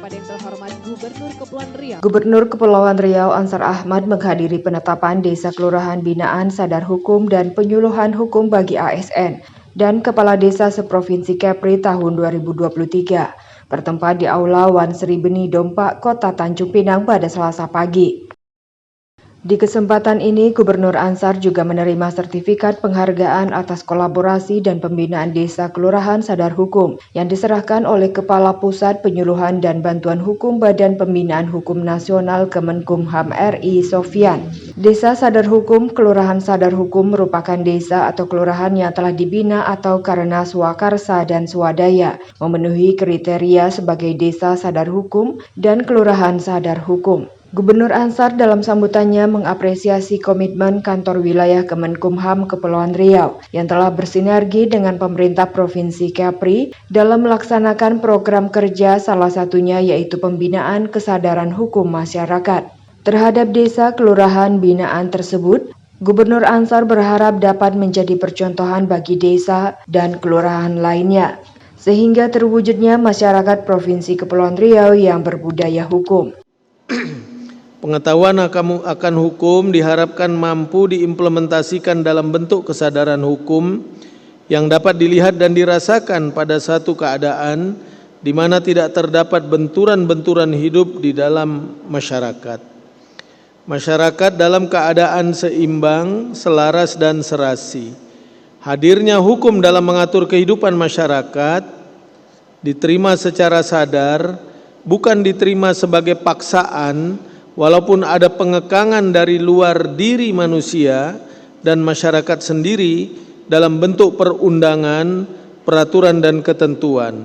kepada yang terhormat Gubernur Kepulauan Riau. Gubernur Kepulauan Riau Ansar Ahmad menghadiri penetapan Desa Kelurahan Binaan Sadar Hukum dan Penyuluhan Hukum bagi ASN dan Kepala Desa seprovinsi Kepri tahun 2023 bertempat di Aula Wan Sri Beni Dompak, Kota Tanjung Pinang pada Selasa pagi. Di kesempatan ini, Gubernur Ansar juga menerima sertifikat penghargaan atas kolaborasi dan pembinaan Desa Kelurahan Sadar Hukum yang diserahkan oleh Kepala Pusat Penyuluhan dan Bantuan Hukum Badan Pembinaan Hukum Nasional Kemenkumham RI Sofyan. Desa Sadar Hukum, Kelurahan Sadar Hukum merupakan desa atau kelurahan yang telah dibina atau karena swakarsa dan swadaya, memenuhi kriteria sebagai Desa Sadar Hukum dan Kelurahan Sadar Hukum. Gubernur Ansar dalam sambutannya mengapresiasi komitmen kantor wilayah Kemenkumham Kepulauan Riau yang telah bersinergi dengan pemerintah Provinsi Kepri dalam melaksanakan program kerja, salah satunya yaitu pembinaan kesadaran hukum masyarakat. Terhadap desa kelurahan binaan tersebut, Gubernur Ansar berharap dapat menjadi percontohan bagi desa dan kelurahan lainnya, sehingga terwujudnya masyarakat Provinsi Kepulauan Riau yang berbudaya hukum. Pengetahuan akan hukum diharapkan mampu diimplementasikan dalam bentuk kesadaran hukum yang dapat dilihat dan dirasakan pada satu keadaan di mana tidak terdapat benturan-benturan hidup di dalam masyarakat. Masyarakat dalam keadaan seimbang, selaras dan serasi. Hadirnya hukum dalam mengatur kehidupan masyarakat diterima secara sadar, bukan diterima sebagai paksaan. Walaupun ada pengekangan dari luar diri manusia dan masyarakat sendiri dalam bentuk perundangan, peraturan dan ketentuan.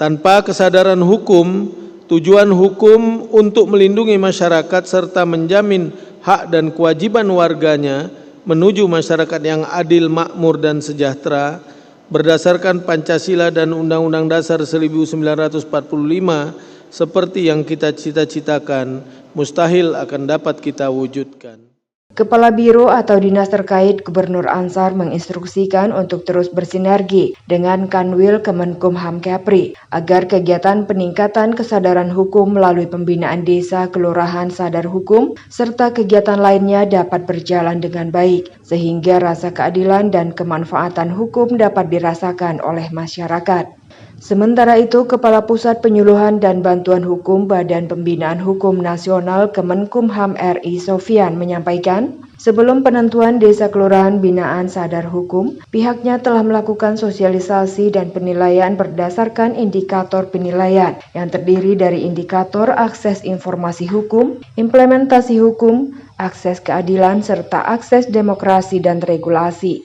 Tanpa kesadaran hukum, tujuan hukum untuk melindungi masyarakat serta menjamin hak dan kewajiban warganya menuju masyarakat yang adil, makmur dan sejahtera berdasarkan Pancasila dan Undang-Undang Dasar 1945 seperti yang kita cita-citakan, mustahil akan dapat kita wujudkan. Kepala Biro atau Dinas terkait Gubernur Ansar menginstruksikan untuk terus bersinergi dengan Kanwil Kemenkumham Kepri agar kegiatan peningkatan kesadaran hukum melalui pembinaan desa kelurahan sadar hukum serta kegiatan lainnya dapat berjalan dengan baik sehingga rasa keadilan dan kemanfaatan hukum dapat dirasakan oleh masyarakat. Sementara itu, Kepala Pusat Penyuluhan dan Bantuan Hukum Badan Pembinaan Hukum Nasional Kemenkumham RI Sofyan menyampaikan, sebelum penentuan Desa Kelurahan Binaan Sadar Hukum, pihaknya telah melakukan sosialisasi dan penilaian berdasarkan indikator penilaian yang terdiri dari indikator akses informasi hukum, implementasi hukum, akses keadilan, serta akses demokrasi dan regulasi.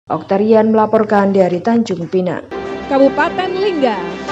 Oktarian melaporkan dari Tanjung Pinang. Kabupaten Lingga.